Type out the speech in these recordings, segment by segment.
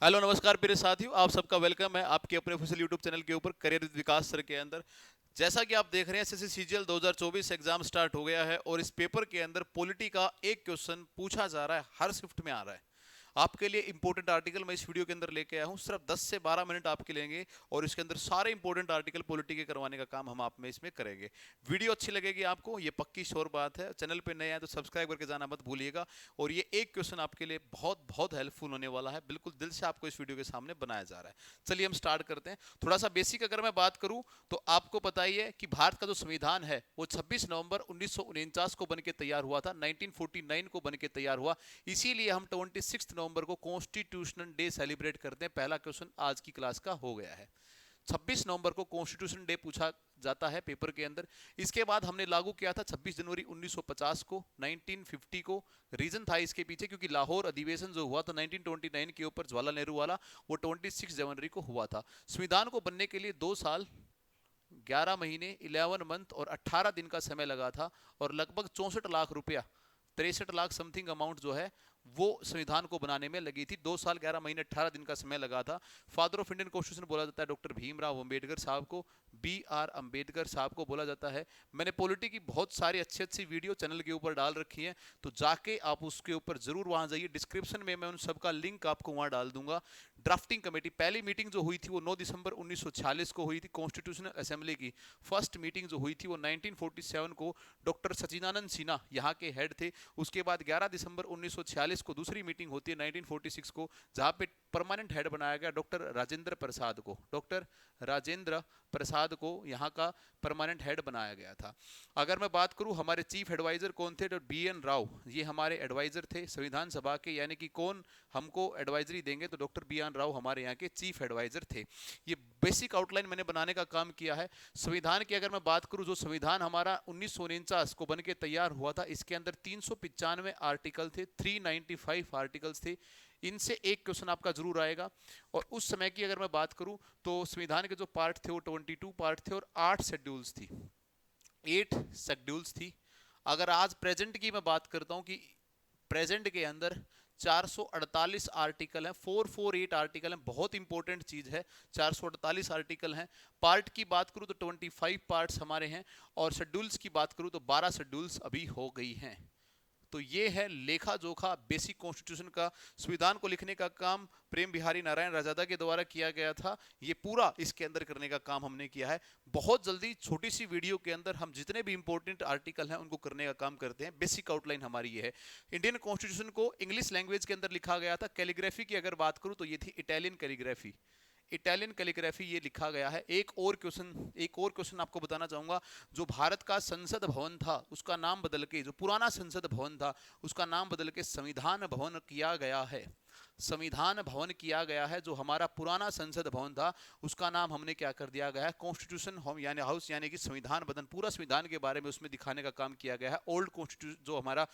Hello नमस्कार मेरे साथियों, आप सबका वेलकम है आपके अपने ऑफिशियल यूट्यूब चैनल के ऊपर करियर विद विकास सर के अंदर। जैसा कि आप देख रहे हैं, एसएससी सीजीएल 2024 एग्जाम स्टार्ट हो गया है और इस पेपर के अंदर पॉलिटी का एक क्वेश्चन पूछा जा रहा है, हर शिफ्ट में आ रहा है। आपके लिए इंपॉर्टेंट आर्टिकल मैं इस वीडियो के अंदर लेके आया हूँ, सिर्फ 10 से 12 मिनट आपके लेंगे और इसके अंदर सारे इंपॉर्टेंट आर्टिकल पॉलिटी के करवाने का काम हम आप में इसमें करेंगे। वीडियो अच्छी लगेगी आपको, ये पक्की श्योर बात है। चैनल पे नए हैं तो सब्सक्राइब करके जाना मत भूलिएगा। और ये एक क्वेश्चन आपके लिए बहुत बहुत हेल्पफुल होने वाला है, बिल्कुल दिल से आपको इस वीडियो के सामने बनाया जा रहा है। चलिए हम स्टार्ट करते हैं। थोड़ा सा बेसिक अगर मैं बात करूं तो आपको पता ही है कि भारत का जो संविधान है वो 26 नवंबर 1949 को बनके तैयार हुआ था, 1949 को बनके तैयार हुआ। इसीलिए हम 26 नवंबर को कॉन्स्टिट्यूशनल डे सेलिब्रेट करते हैं। पहला क्वेश्चन आज की क्लास का हो गया है। 26 नवंबर को कॉन्स्टिट्यूशन डे पूछा जाता है पेपर के अंदर। इसके बाद हमने लागू किया था 26 जनवरी 1950 को, 1950 को। रीजन था इसके पीछे क्योंकि लाहौर अधिवेशन जो हुआ था 1929 के ऊपर जवाहरलाल नेहरू वाला, वो 26 जनवरी को हुआ था। संविधान को बनने के लिए 2 साल 11 महीने 11 मंथ और 18 दिन का समय लगा था और लगभग 64 लाख रुपया, 63 लाख समथिंग अमाउंट जो है वो संविधान को बनाने में लगी थी। 2 साल 11 महीने 18 दिन का समय लगा था। फादर ऑफ इंडियन कॉन्स्टिट्यूशन बोला जाता है डॉक्टर भीमराव अंबेडकर साहब को, B.R. अम्बेडकर साहब को बोला जाता है। मैंने पॉलिटी की बहुत सारी अच्छी अच्छी वीडियो चैनल के ऊपर डाल रखी है, तो जाके आप उसके ऊपर जरूर वहां जाइए। डिस्क्रिप्शन में मैं उन सबका लिंक आपको वहां डाल दूंगा। ड्राफ्टिंग कमेटी पहली मीटिंग जो हुई थी वो 9 दिसंबर 1946 को हुई थी कॉन्स्टिट्यूशनल असेंबली की। फर्स्ट मीटिंग जो हुई थी वो 1947 को डॉक्टर सचिदानंद सिन्हा यहाँ के हेड थे। उसके बाद 11 दिसंबर 1946 को दूसरी मीटिंग होती है 1946 को, जहां पे परमानेंट हेड बनाया गया डॉक्टर राजेंद्र प्रसाद को। डॉक्टर राजेंद्र प्रसाद को यहाँ का परमानेंट हेड बनाया गया था। अगर मैं बात करूं हमारे चीफ एडवाइजर कौन थे, तो B.N. राव, ये हमारे एडवाइजर थे संविधान सभा के, यानी कि कौन हमको एडवाइजरी देंगे तो डॉक्टर B.N. राव हमारे यहाँ के चीफ एडवाइजर थे। ये बेसिक आउटलाइन मैंने बनाने का काम किया है। संविधान की अगर मैं बात करूं, जो संविधान हमारा 1949 को बनके तैयार हुआ था, इसके अंदर 395 आर्टिकल थे, 395 आर्टिकल्स थे। इनसे एक क्वेश्चन आपका जरूर आएगा। और उस समय की अगर मैं बात करूं तो संविधान के जो पार्ट थे वो 22 पार्ट थे और 8 शेड्यूल्स थी, 8 शेड्यूल्स थी। अगर आज प्रेजेंट की मैं बात करता हूं कि प्रेजेंट के अंदर 448 आर्टिकल हैं, 448 आर्टिकल हैं, बहुत इंपॉर्टेंट चीज है। 448 आर्टिकल हैं। पार्ट की बात करूं तो 25 पार्ट्स हमारे हैं और शेड्यूल्स की बात करूं तो 12 शेड्यूल्स अभी हो गई हैं। तो ये है लेखा जोखा बेसिक कॉन्स्टिट्यूशन का। संविधान को लिखने का काम प्रेम बिहारी नारायण राजादा के द्वारा किया गया था। ये पूरा इसके अंदर करने का काम हमने किया है। बहुत जल्दी छोटी सी वीडियो के अंदर हम जितने भी इंपॉर्टेंट आर्टिकल हैं उनको करने का काम करते हैं। बेसिक आउटलाइन हमारी ये है। इंडियन कॉन्स्टिट्यूशन को इंग्लिश लैंग्वेज के अंदर लिखा गया था। कैलीग्राफी की अगर बात करूं तो ये थी इटालियन कैलीग्राफी। इटालियन कैलीग्राफी ये लिखा गया है। एक और क्वेश्चन आपको बताना चाहूंगा। जो भारत का संसद भवन था उसका नाम बदल के, जो पुराना संसद भवन था उसका नाम बदल के संविधान भवन किया गया है। संविधान भवन किया गया है। जो हमारा पुराना संसद भवन था उसका नाम हमने क्या कर दिया गया है, कॉन्स्टिट्यूशन होम यानी हाउस, यानी कि संविधान भवन। पूरा संविधान के बारे में उसमें दिखाने का काम किया गया है, ओल्ड कॉन्स्टिट्यूशन जो हमारा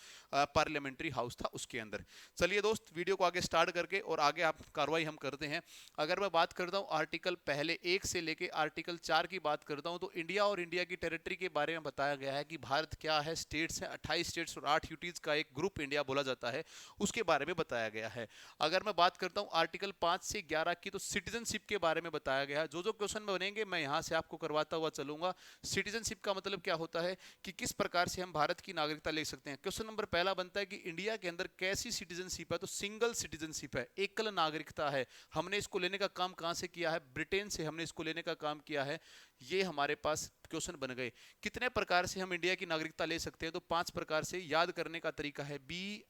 पार्लियामेंट्री हाउस था उसके अंदर। चलिए दोस्त, वीडियो को आगे स्टार्ट करके और आगे आप कार्रवाई हम करते हैं। अगर मैं बात करता हूँ आर्टिकल पहले 1 से लेके आर्टिकल 4 की बात करता हूँ, तो इंडिया और इंडिया की टेरिटरी के बारे में बताया गया है कि भारत क्या है, स्टेट्स है 28 स्टेट्स और 8 यूटीज का एक ग्रुप इंडिया बोला जाता है, उसके बारे में बताया गया है। अगर मैं बात करता हूं आर्टिकल 5 से 11 की, तो सिटीजनशिप के बारे में बताया गया है। जो जो क्वेश्चन बनेंगे मैं यहां से आपको करवाता हुआ चलूंगा। सिटीजनशिप का मतलब क्या होता है कि किस प्रकार से हम भारत की नागरिकता ले सकते हैं। क्वेश्चन नंबर पहला बनता है कि इंडिया के अंदर कैसी सिटीजनशिप है, तो सिंगल सिटीजनशिप है, एकल नागरिकता है। हमने इसको लेने का काम कहां से किया है, ब्रिटेन से हमने इसको लेने का काम किया है। ये हमारे पास क्वेश्चन बन गए। कितने प्रकार से हम इंडिया की नागरिकता ले सकते हैं, तो 5 प्रकार से। याद करने का तरीका है BIRDN,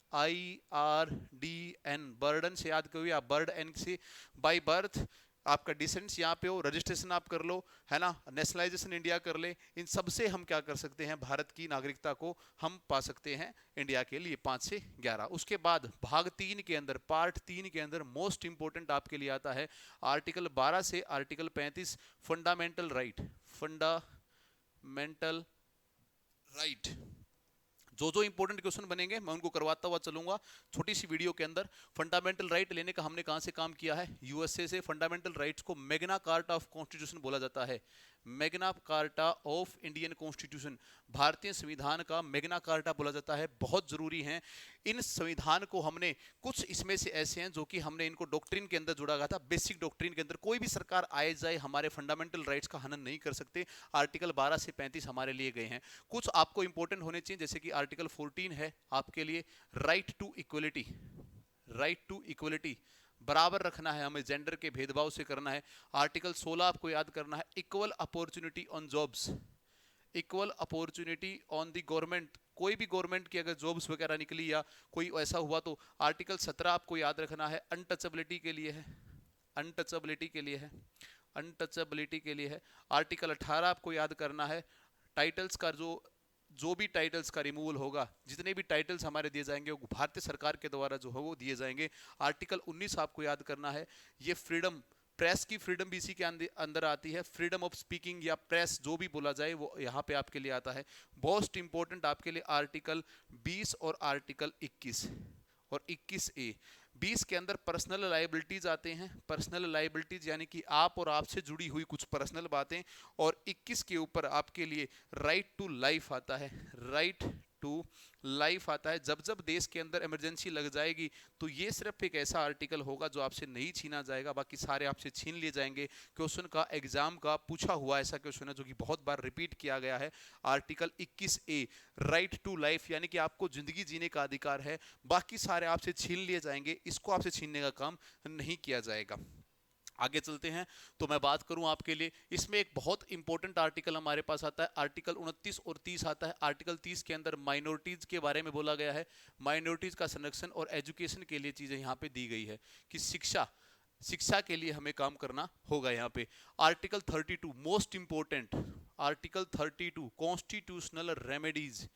बर्डन से याद करिए आप, बर्ड एन से। बाई बर्थ आपका डिसेंट्स यहाँ पे हो, रजिस्ट्रेशन आप कर लो, है ना, नेशनलाइजेशन इंडिया कर ले। इन सब से हम क्या कर सकते हैं, भारत की नागरिकता को हम पा सकते हैं इंडिया के लिए। 5 से 11। उसके बाद भाग 3 के अंदर, पार्ट 3 के अंदर मोस्ट इंपोर्टेंट आपके लिए आता है आर्टिकल 12 से article 35, fundamental right. Fundamental right. जो जो इंपॉर्टेंट क्वेश्चन बनेंगे मैं उनको करवाता हुआ चलूंगा छोटी सी वीडियो के अंदर। फंडामेंटल राइट लेने का हमने कहां से काम किया है, यूएसए से। फंडामेंटल राइट्स को मैग्ना कार्टा ऑफ कॉन्स्टिट्यूशन बोला जाता है। Magna carta of Indian constitution, भारतीय संविधान का मैग्ना कार्टा बोला जाता है, बहुत जरूरी है। इन संविधान को हमने कुछ इसमें से ऐसे हैं जो कि हमने इनको डॉक्ट्रिन के अंदर जुड़ा गया था, बेसिक डॉक्ट्रिन के अंदर। कोई भी सरकार आए जाए हमारे फंडामेंटल राइट्स का हनन नहीं कर सकते। आर्टिकल 12 से 35 हमारे लिए गए हैं। कुछ आपको इंपॉर्टेंट होने चाहिए, जैसे कि आर्टिकल 14 है आपके लिए right to equality, right to equality, बराबर रखना है हमें, जेंडर के भेदभाव से करना है। आर्टिकल 16 आपको याद करना है, equal opportunity on jobs, equal opportunity on the government, कोई भी गवर्नमेंट की अगर जॉब्स वगैरह निकली या कोई ऐसा हुआ तो। आर्टिकल 17 आपको याद रखना है, अनटचेबिलिटी के लिए है, अनटचेबिलिटी के लिए है, अनटचेबिलिटी के लिए है। आर्टिकल 18 आपको याद करना है, टाइटल्स का जो भी टाइटल्स का रिमूवल होगा, जितने भी टाइटल्स हमारे दिए जाएंगे वो भारतीय सरकार के द्वारा जो है वो दिए जाएंगे। आर्टिकल 19 आपको याद करना है, ये फ्रीडम, प्रेस की फ्रीडम भी इसी के अंदर आती है। फ्रीडम ऑफ स्पीकिंग या प्रेस जो भी बोला जाए वो यहाँ पे आपके लिए आता है। मोस्ट इंपॉर्टेंट आपके लिए आर्टिकल 20 और आर्टिकल 21 और 21A। 20 के अंदर पर्सनल लायबिलिटीज आते हैं, पर्सनल लायबिलिटीज यानी कि आप और आपसे जुड़ी हुई कुछ पर्सनल बातें। और 21 के ऊपर आपके लिए राइट टू लाइफ आता है, राइट टू लाइफ आता है। जब जब देश के अंदर इमरजेंसी लग जाएगी तो ये सिर्फ एक ऐसा आर्टिकल होगा जो आपसे नहीं छीना जाएगा, बाकी सारे आपसे छीन लिए जाएंगे। क्वेश्चन का एग्जाम का पूछा हुआ ऐसा क्वेश्चन है जो कि बहुत बार रिपीट किया गया है। Article 21A right to life यानी कि आपको जिंदगी जीने का अधिकार है, बाकी सारे आपसे छीन लिए जाएंगे, इसको आपसे छीनने का काम नहीं किया जाएगा। आगे चलते हैं तो मैं बात करूं आपके लिए, इसमें एक बहुत इंपॉर्टेंट आर्टिकल हमारे पास आता है, आर्टिकल 29 और 30 आता है। आर्टिकल 30 के अंदर माइनॉरिटीज के बारे में बोला गया है, माइनॉरिटीज का संरक्षण और एजुकेशन के लिए चीजें यहाँ पे दी गई है कि शिक्षा के लिए हमें काम करना होगा यहाँ पे। Article 32 most important, article 32 constitutional remedies,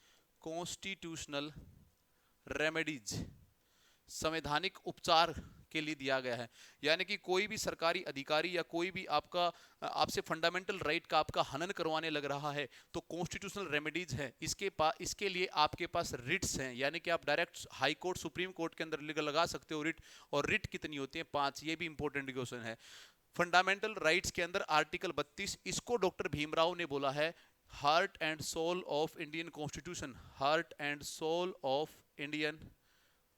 constitutional remedies, संवैधानिक उपचार के लिए दिया गया है। यानी कि कोई भी सरकारी अधिकारी या कोई भी आपसे फंडामेंटल राइट का आपका हनन करवाने लग रहा है तो कॉन्स्टिट्यूशनल रेमेडीज है, इसके लिए आपके पास रिट्स हैं, यानी कि आप direct high court supreme court के अंदर लगा सकते हो रिट। और रिट कितनी होती है? 5। ये भी इंपॉर्टेंट क्वेश्चन है। फंडामेंटल राइट्स के अंदर आर्टिकल 32, इसको डॉक्टर भीमराव ने बोला है heart and soul of Indian constitution, heart and soul of Indian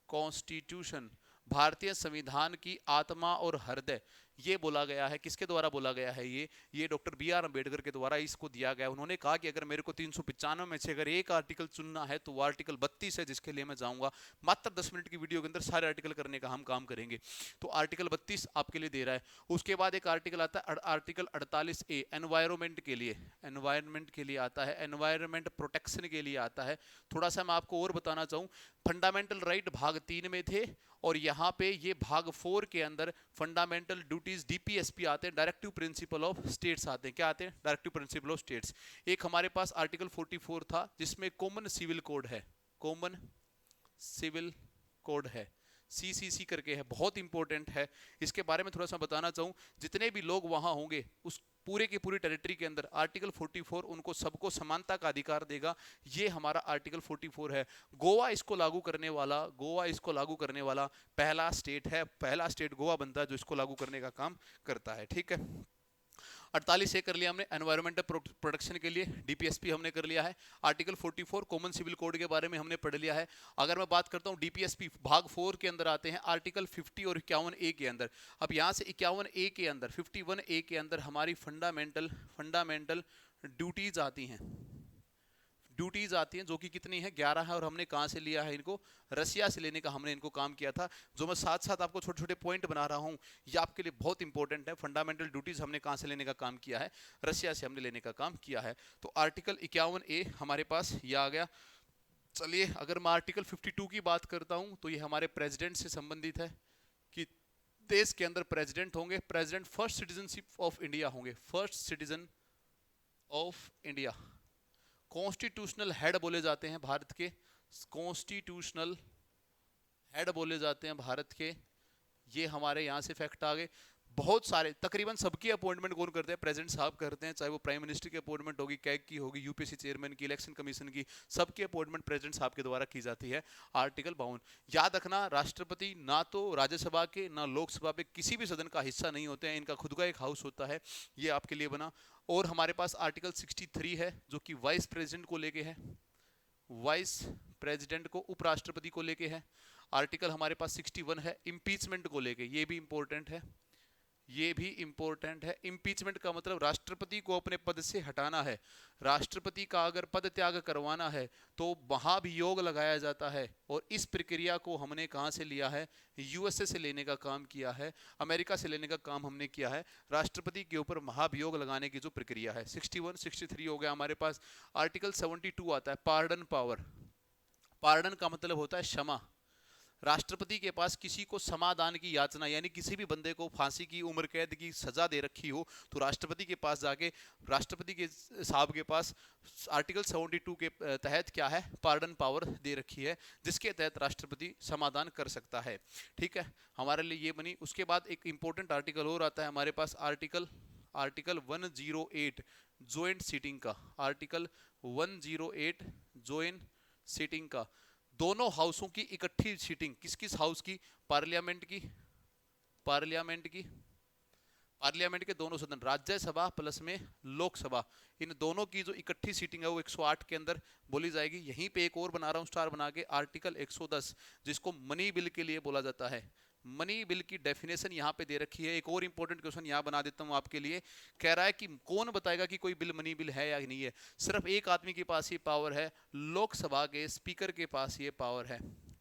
constitution, भारतीय संविधान की आत्मा और हृदय, ये बोला गया है। किसके द्वारा बोला गया है? ये डॉक्टर B.R. अम्बेडकर के द्वारा इसको दिया गया। उन्होंने कहा कि अगर मेरे को 395 में से अगर एक आर्टिकल चुनना है तो वो आर्टिकल 32 है, जिसके लिए मैं जाऊंगा। मात्र 10 मिनट की वीडियो के अंदर सारे आर्टिकल करने का हम काम करेंगे। तो आर्टिकल 32 आपके लिए दे रहा है। उसके बाद एक आर्टिकल आता है आर्टिकल 48A, एनवायरमेंट के लिए, एनवायरमेंट के लिए आता है, एनवायरमेंट प्रोटेक्शन के लिए आता है। थोड़ा सा मैं आपको और बताना चाहूँ, फंडामेंटल राइट भाग 3 में थे और यहाँ पे ये भाग 4 के अंदर फंडामेंटल ड्यूटीज DPSP आते हैं, डायरेक्टिव प्रिंसिपल ऑफ स्टेट्स आते हैं। क्या आते हैं? Directive principle of states. एक हमारे पास आर्टिकल 44 था जिसमें कॉमन सिविल कोड है, कॉमन सिविल कोड है, CCC करके है, बहुत इंपॉर्टेंट है। इसके बारे में थोड़ा सा बताना चाहूँ, जितने भी लोग वहां होंगे उस पूरे की पूरी टेरिटरी के अंदर आर्टिकल 44 उनको सबको समानता का अधिकार देगा। ये हमारा आर्टिकल 44 है। गोवा इसको लागू करने वाला, गोवा इसको लागू करने वाला पहला स्टेट है, पहला स्टेट गोवा बनता है जो इसको लागू करने का काम करता है। ठीक है, 48 से कर लिया हमने, एनवायरमेंटल प्रोटेक्शन के लिए DPSP हमने कर लिया है। आर्टिकल 44 कॉमन सिविल कोड के बारे में हमने पढ़ लिया है। अगर मैं बात करता हूँ DPSP भाग 4 के अंदर आते हैं आर्टिकल 50 और 51A के अंदर। अब यहाँ से 51A के अंदर, 51A के अंदर हमारी फंडामेंटल ड्यूटीज आती हैं, ड्यूटीज आती हैं जो कि कितनी है? 11 है। और हमने कहाँ से लिया है इनको? रसिया से लेने का हमने इनको काम किया था। जो मैं साथ साथ आपको छोटे छोटे पॉइंट बना रहा हूँ, ये आपके लिए बहुत इंपॉर्टेंट है। फंडामेंटल ड्यूटीज हमने कहाँ से लेने का काम किया है? रसिया से हमने लेने का काम किया है। तो आर्टिकल 51A हमारे पास ये आ गया। चलिए, अगर मैं आर्टिकल 52 की बात करता हूँ तो ये हमारे प्रेसिडेंट से संबंधित है कि देश के अंदर प्रेसिडेंट होंगे, president first citizenship of India होंगे, first citizen of India. Constitutional head बोले जाते हैं भारत के, कॉन्स्टिट्यूशनल हेड बोले जाते हैं भारत के। ये हमारे यहाँ से फैक्ट आ गए। बहुत सारे तकरीबन सबकी अपॉइंटमेंट कौन करते हैं? प्रेसिडेंट साहब करते हैं, चाहे वो प्राइम मिनिस्टर की अपॉइंटमेंट होगी, कैग की होगी, यूपीएससी चेयरमैन की, इलेक्शन कमीशन की, सबकी अपॉइंटमेंट प्रेसिडेंट साहब के द्वारा की जाती है। आर्टिकल 52। याद रखना, राष्ट्रपति ना तो राज्यसभा के ना लोकसभा पे किसी भी सदन का हिस्सा नहीं होते हैं, इनका खुद का एक हाउस होता है, ये आपके लिए बना। और हमारे पास आर्टिकल 63 है जो कि वाइस प्रेसिडेंट को लेके है, वाइस प्रेसिडेंट को, उपराष्ट्रपति को लेके है। आर्टिकल हमारे पास 61 है इम्पीचमेंट को लेके, ये भी इंपॉर्टेंट है, ये भी इंपॉर्टेंट है। इम्पीचमेंट का मतलब राष्ट्रपति को अपने पद से हटाना है, राष्ट्रपति का अगर पद त्याग करवाना है तो महाभियोग लगाया जाता है। और इस प्रक्रिया को हमने कहां से लिया है? यूएसए से लेने का काम किया है, अमेरिका से लेने का काम हमने किया है, राष्ट्रपति के ऊपर महाभियोग लगाने की जो प्रक्रिया है। 61 63 हो गया हमारे पास। आर्टिकल 72 आता है पार्डन पावर। पार्डन का मतलब होता है क्षमा। राष्ट्रपति के पास किसी को समाधान की याचना, यानी किसी भी बंदे को फांसी की उम्र कैद की सजा दे रखी हो तो राष्ट्रपति के पास जाके, राष्ट्रपति के साहब के पास आर्टिकल 72 के तहत क्या है? पार्डन पावर दे रखी है, जिसके तहत राष्ट्रपति समाधान कर सकता है। ठीक है, हमारे लिए ये बनी। उसके बाद एक इंपॉर्टेंट आर्टिकल और आता है हमारे पास, आर्टिकल 108 ज्वाइंट सीटिंग का। आर्टिकल 108 ज्वाइंट सीटिंग का, दोनों हाउसों की इकट्ठी सीटिंग। किस किस हाउस की? पार्लियामेंट की, पार्लियामेंट की, पार्लियामेंट के दोनों सदन, राज्यसभा प्लस में लोकसभा, इन दोनों की जो इकट्ठी सीटिंग है वो 108 के अंदर बोली जाएगी। यहीं पे एक और बना रहा हूं स्टार बना के, आर्टिकल 110 जिसको मनी बिल के लिए बोला जाता है। मनी बिल की डेफिनेशन यहाँ पे दे रखी है। एक और इंपॉर्टेंट क्वेश्चन यहाँ बना देता हूँ आपके लिए, कह रहा है कि कौन बताएगा कि कोई बिल मनी बिल है या नहीं है? सिर्फ एक आदमी के पास ये पावर है, लोकसभा के स्पीकर के पास ये पावर है,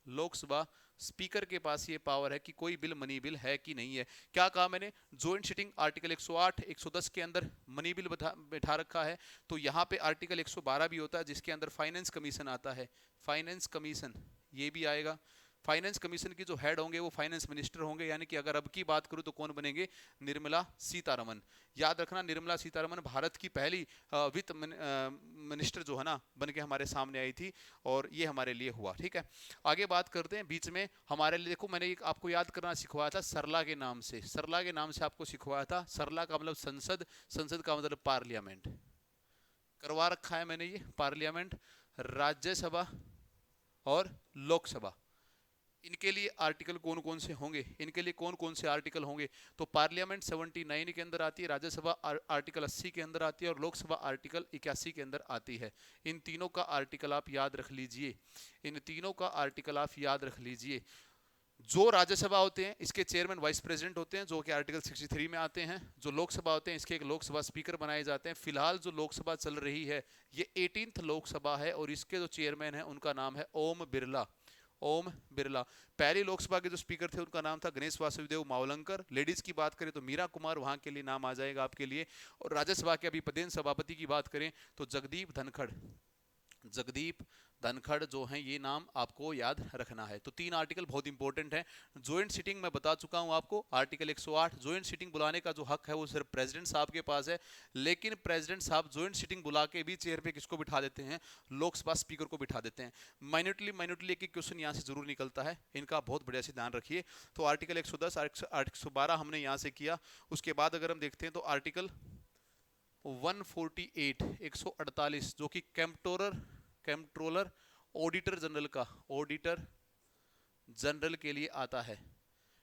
लोकसभा स्पीकर के पास ये पावर है कि कोई बिल मनी बिल है कि नहीं है। क्या कहा मैंने? ज्वाइंट सिटिंग आर्टिकल 108 110 के अंदर मनी बिल बैठा रखा है। तो यहाँ पे आर्टिकल 112 भी होता है जिसके अंदर फाइनेंस कमीशन आता है, फाइनेंस कमीशन ये भी आएगा। फाइनेंस कमीशन की जो हेड होंगे वो फाइनेंस मिनिस्टर होंगे, यानी कि अगर अब की बात करूं तो कौन बनेंगे? निर्मला सीतारमन। याद रखना, निर्मला सीतारमन भारत की पहली वित्त मिनिस्टर जो है ना बन के हमारे सामने आई थी, और ये हमारे लिए हुआ। ठीक है, आगे बात करते हैं। बीच में हमारे लिए देखो, मैंने एक आपको याद करना सिखवाया था सरला के नाम से, सरला के नाम से आपको सिखवाया था। सरला का मतलब संसद, संसद का मतलब पार्लियामेंट, करवा रखा है मैंने ये। पार्लियामेंट, राज्यसभा और लोकसभा, इनके लिए आर्टिकल कौन कौन से होंगे? इनके लिए कौन कौन से आर्टिकल होंगे? तो पार्लियामेंट 79 के अंदर आती है, राज्यसभा आर्टिकल 80 के अंदर आती है, और लोकसभा आर्टिकल 81 के अंदर आती है। इन तीनों का आर्टिकल आप याद रख लीजिए, इन तीनों का आर्टिकल आप याद रख लीजिए। जो राज्यसभा होते हैं इसके चेयरमैन वाइस प्रेसिडेंट होते हैं, जो कि आर्टिकल 63 में आते हैं। जो लोकसभा होते हैं इसके एक लोकसभा स्पीकर बनाए जाते हैं। फिलहाल जो लोकसभा चल रही है ये 18th लोकसभा है, और इसके जो चेयरमैन है उनका नाम है ओम बिरला, ओम बिरला। पहली लोकसभा के जो स्पीकर थे उनका नाम था गणेश वासुदेव मावलंकर। लेडीज की बात करें तो मीरा कुमार, वहां के लिए नाम आ जाएगा आपके लिए। और राज्यसभा के अभी पदेन सभापति की बात करें तो जगदीप धनखड़, जगदीप धनखड़ जो है, ये नाम आपको याद रखना है। तो तीन आर्टिकल बहुत इंपॉर्टेंट है। ज्वाइंट सीटिंग मैं बता चुका हूं आपको, आर्टिकल 108। ज्वाइंट सीटिंग बुलाने का जो हक है वो सिर्फ प्रेसिडेंट साहब के पास है, लेकिन प्रेसिडेंट साहब ज्वाइंट सीटिंग बुला के भी चेयर पे किसको बिठा देते हैं? लोकसभा स्पीकर को बिठा देते हैं। माइन्यूटली एक क्वेश्चन यहाँ से जरूर निकलता है, इनका बहुत बढ़िया से ध्यान रखिए। तो आर्टिकल 110 112 हमने यहाँ से किया। उसके बाद अगर हम देखते हैं तो आर्टिकल 148 148 जो कि कंट्रोलर ऑडिटर जनरल का, ऑडिटर जनरल के लिए आता है।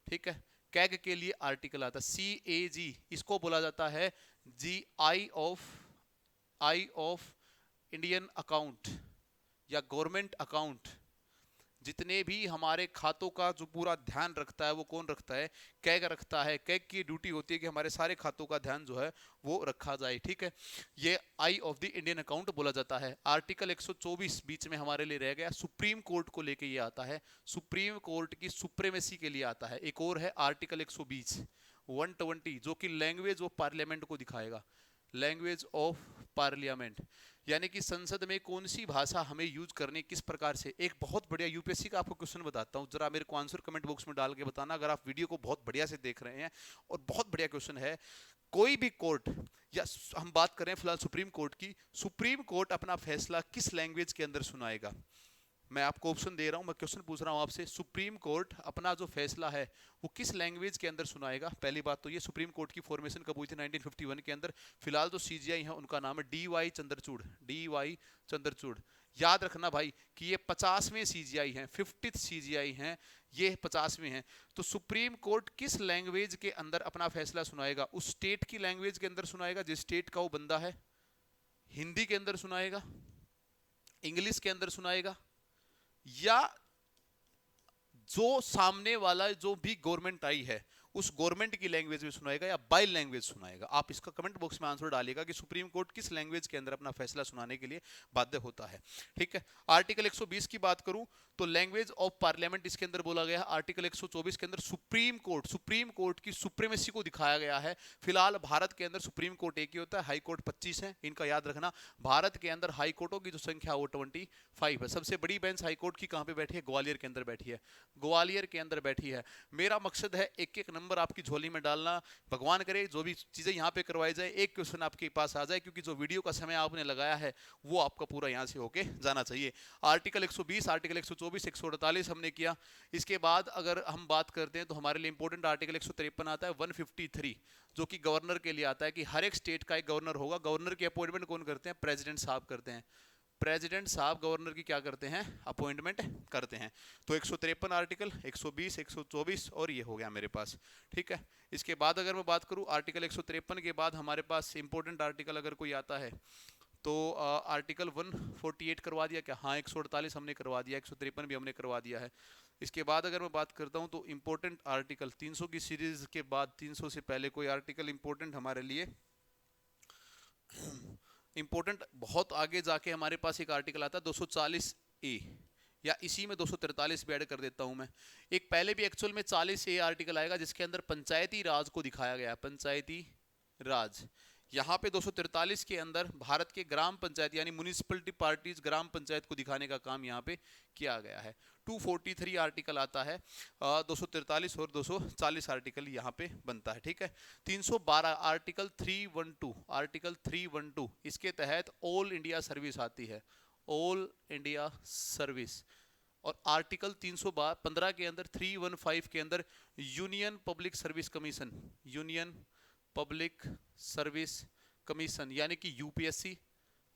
ठीक है, कैग के लिए आर्टिकल आता है CAG, इसको बोला जाता है जी आई ऑफ इंडियन अकाउंट या गवर्नमेंट अकाउंट। जितने भी हमारे खातों का जो पूरा ध्यान रखता है वो कौन रखता है? कैग रखता है। कैग की ड्यूटी होती है कि हमारे सारे खातों का ध्यान जो है वो रखा जाए। ठीक है, ये आई ऑफ द इंडियन अकाउंट बोला जाता है। आर्टिकल 124 बीच में हमारे लिए रह गया, सुप्रीम कोर्ट को लेके ये आता है, सुप्रीम कोर्ट की सुप्रीमेसी के लिए आता है। एक और है आर्टिकल 120 120 जो कि लैंग्वेज ऑफ पार्लियामेंट को दिखाएगा, लैंग्वेज ऑफ पार्लियामेंट, यानी कि संसद में कौन सी भाषा हमें यूज करनी, किस प्रकार से। एक बहुत बढ़िया यूपीएससी का आपको क्वेश्चन बताता हूं, जरा मेरे को आंसर कमेंट बॉक्स में डाल के बताना अगर आप वीडियो को बहुत बढ़िया से देख रहे हैं। और बहुत बढ़िया क्वेश्चन है, कोई भी कोर्ट, या हम बात करें फिलहाल सुप्रीम कोर्ट की, सुप्रीम कोर्ट अपना फैसला किस लैंग्वेज के अंदर सुनाएगा? मैं आपको ऑप्शन दे रहा हूं, मैं क्वेश्चन पूछ रहा हूं आपसे, सुप्रीम कोर्ट अपना जो फैसला है वो किस लैंग्वेज के अंदर सुनाएगा? पहली बात तो ये, सुप्रीम कोर्ट की फॉर्मेशन कब हुई थी? 1951 के अंदर। फिलहाल जो सीजीआई है उनका नाम है D Y Chandrachud, D Y Chandrachud. याद रखना भाई कि ये 50वें सीजीआई हैं, 50th सीजीआई हैं, ये 50वें हैं। तो सुप्रीम कोर्ट किस लैंग्वेज के अंदर अपना फैसला सुनाएगा? उस स्टेट की लैंग्वेज के अंदर सुनाएगा जिस स्टेट का वो बंदा है, हिंदी के अंदर सुनाएगा, इंग्लिश के अंदर सुनाएगा, या जो सामने वाला जो भी गवर्नमेंट आई है उस गवर्नमेंट की लैंग्वेज में सुनाएगा, या बाई लैंग्वेज सुनाएगा? आप इसका कमेंट बॉक्स में आंसर डालिएगा कि सुप्रीम कोर्ट किस लैंग्वेज के अंदर अपना फैसला सुनाने के लिए बाध्य होता है। ठीक है, आर्टिकल 120 की बात करूं तो लैंग्वेज ऑफ पार्लियामेंट इसके अंदर बोला गया है। आर्टिकल 124 के अंदर सुप्रीम कोर्ट की सुप्रीमेसी को दिखाया गया है। फिलहाल भारत के अंदर सुप्रीम कोर्ट एक ही होता है, हाई कोर्ट 25 है, इनका याद रखना। भारत के अंदर हाई कोर्टों की जो संख्या वो 25 है। सबसे बड़ी बेंच हाई कोर्ट की कहां पे बैठी है? ग्वालियर के अंदर बैठी है, ग्वालियर के अंदर बैठी है। मेरा मकसद है एक एक नंबर आपकी झोली में डालना। भगवान करे जो भी चीजें यहाँ पे करवाई जाए एक क्वेश्चन आपके पास आ जाए, क्योंकि जो वीडियो का समय आपने लगाया है वो आपका पूरा यहाँ से होके जाना चाहिए। आर्टिकल 120, आर्टिकल 124, 148 हमने किया। इसके बाद अगर हम बात करते हैं तो हमारे लिए इंपॉर्टेंट आर्टिकल 153 आता है, 153, जो कि गवर्नर के लिए आता है कि हर एक स्टेट का एक गवर्नर होगा। गवर्नर की अपॉइंटमेंट कौन करते हैं? प्रेसिडेंट साहब करते हैं। प्रेसिडेंट साहब गवर्नर की क्या करते हैं? अपॉइंटमेंट करते हैं। तो 153 आर्टिकल, 120, 124 और ये हो गया मेरे पास। ठीक है, इसके बाद अगर मैं बात करूं आर्टिकल 153 के बाद हमारे पास इंपॉर्टेंट आर्टिकल अगर कोई आता है तो आर्टिकल 148 करवा दिया क्या? हाँ, 148 हमने करवा दिया, 153 भी हमने करवा दिया है। इसके बाद अगर मैं बात करता हूं तो इंपॉर्टेंट आर्टिकल 300 की सीरीज के बाद 300 से पहले कोई आर्टिकल इंपॉर्टेंट हमारे लिए इंपॉर्टेंट बहुत आगे जाके हमारे पास एक आर्टिकल आता है 240 ए, या इसी में 243 भी ऐड कर देता हूं मैं। एक पहले भी एक्चुअल में 40 ए आर्टिकल आएगा जिसके अंदर पंचायती राज को दिखाया गया है, पंचायती राज। यहाँ पे 243 के अंदर भारत के ग्राम पंचायत यानी म्युनिसिपलिटी पार्टीज, ग्राम पंचायत को दिखाने का काम यहाँ पे किया गया है। 243 आर्टिकल आता है, 243 और 240 आर्टिकल यहाँ पे बनता है। ठीक है, 312 आर्टिकल 312, आर्टिकल 312 इसके तहत ऑल इंडिया सर्विस आती है, ऑल इंडिया सर्विस। और आर्टिकल 315 के अंदर 315 के अंदर union public service commission, union public service commission यानी कि यूपीएससी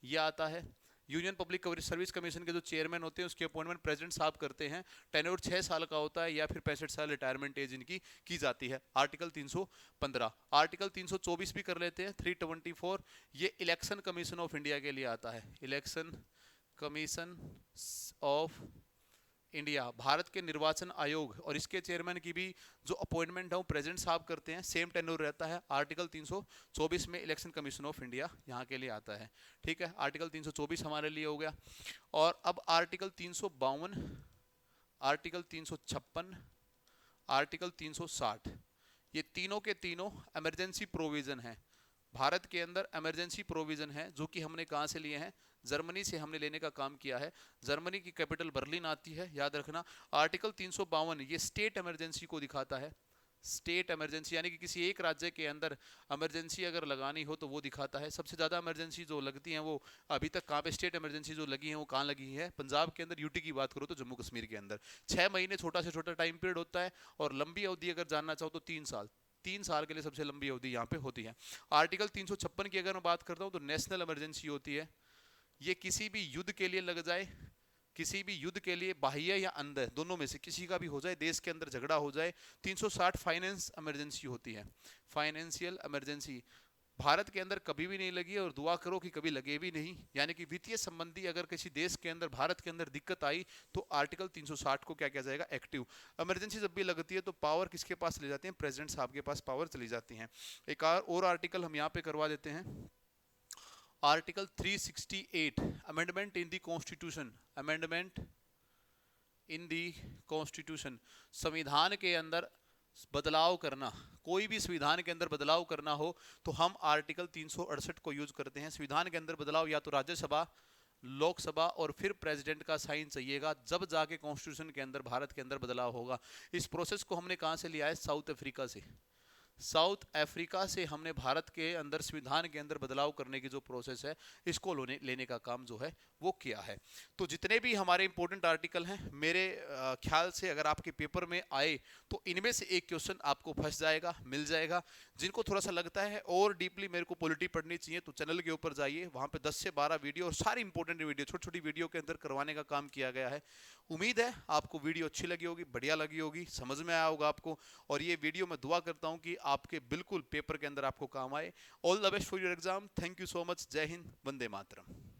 ये आता है। यूनियन पब्लिक सर्विस कमीशन के जो चेयरमैन होते हैं उसकी अपॉइंटमेंट प्रेसिडेंट साहब करते हैं। टेन्योर 6 साल का होता है या फिर 65 साल रिटायरमेंट एज इनकी की जाती है। आर्टिकल 315। आर्टिकल 324 भी कर लेते हैं, 324 ये इलेक्शन कमीशन ऑफ इंडिया के लिए आता है, election commission of India, Bharat के निर्वाचन आयोग, और इसके चेयरमैन की भी जो अपॉइंटमेंट है वो प्रेसिडेंट साहब करते हैं, सेम टेन्योर रहता है। आर्टिकल 324 में इलेक्शन कमीशन ऑफ इंडिया यहाँ के लिए आता है। ठीक है, आर्टिकल 324 हमारे लिए हो गया। और अब आर्टिकल 352, आर्टिकल 356, आर्टिकल 360, ये तीनों के तीनों इमरजेंसी प्रोविजन है। भारत के अंदर इमरजेंसी प्रोविजन है जो कि हमने कहां से लिए हैं? जर्मनी से हमने लेने का काम किया है। जर्मनी की कैपिटल बर्लिन आती है, याद रखना। आर्टिकल 352 ये स्टेट इमरजेंसी को दिखाता है, स्टेट इमरजेंसी यानी कि किसी एक राज्य के अंदर इमरजेंसी अगर लगानी हो तो वो दिखाता है। सबसे ज्यादा इमरजेंसी जो लगती हैं वो अभी तक कहाँ पे स्टेट इमरजेंसी जो लगी है वो कहाँ लगी है? पंजाब के अंदर। यूटी की बात करो तो जम्मू कश्मीर के अंदर 6 महीने छोटा से छोटा टाइम पीरियड होता है, और लंबी अवधि अगर जानना चाहो तो 3 साल, 3 साल के लिए सबसे लंबी अवधि यहाँ पे होती है। आर्टिकल 356 की अगर मैं बात करता हूँ तो नेशनल इमरजेंसी होती है। ये किसी भी युद्ध के लिए लग जाए, किसी भी युद्ध के लिए बाह्य या अंदर दोनों में से किसी का भी हो जाए, देश के अंदर झगड़ा हो जाए। 360 फाइनेंस इमरजेंसी होती है, फाइनेंशियल इमरजेंसी। भारत के अंदर कभी भी नहीं लगी और दुआ करो कि कभी लगे भी नहीं। यानी कि वित्तीय संबंधी अगर किसी देश के अंदर, भारत के अंदर दिक्कत आई तो आर्टिकल 360 को क्या किया जाएगा? एक्टिव। इमरजेंसी जब भी लगती है तो पावर किसके पास चली जाती है? प्रेसिडेंट साहब के पास पावर चली जाती है। एक और आर्टिकल हम यहाँ पे करवा देते हैं, article 368, amendment in the constitution, amendment in the constitution, संविधान के अंदर बदलाव करना। कोई भी संविधान के अंदर बदलाव करना हो तो हम आर्टिकल 368 को यूज करते हैं। संविधान के अंदर बदलाव या तो राज्यसभा, लोकसभा और फिर प्रेसिडेंट का साइन चाहिएगा, जब जाके कॉन्स्टिट्यूशन के अंदर, भारत के अंदर बदलाव होगा। इस प्रोसेस को हमने कहां से लिया है? साउथ अफ्रीका से। साउथ अफ्रीका से हमने भारत के अंदर संविधान के अंदर बदलाव करने की जो प्रोसेस है इसको लेने का काम जो है वो किया है। तो जितने भी हमारे इंपॉर्टेंट आर्टिकल हैं मेरे ख्याल से अगर आपके पेपर में आए तो इनमें से एक क्वेश्चन आपको फंस जाएगा, मिल जाएगा। जिनको थोड़ा सा लगता है और डीपली मेरे को पॉलिटी पढ़नी चाहिए तो चैनल के ऊपर जाइए, वहां पे 10 से 12 वीडियो और सारी इंपॉर्टेंट वीडियो छोटी छोटी वीडियो के अंदर करवाने का काम किया गया है। उम्मीद है आपको वीडियो अच्छी लगी होगी, बढ़िया लगी होगी, समझ में आया होगा आपको। और ये वीडियो मैं दुआ करता हूं कि आपके बिल्कुल पेपर के अंदर आपको काम आए। All the best for your exam. Thank you so much. जय हिंद, वंदे मातरम।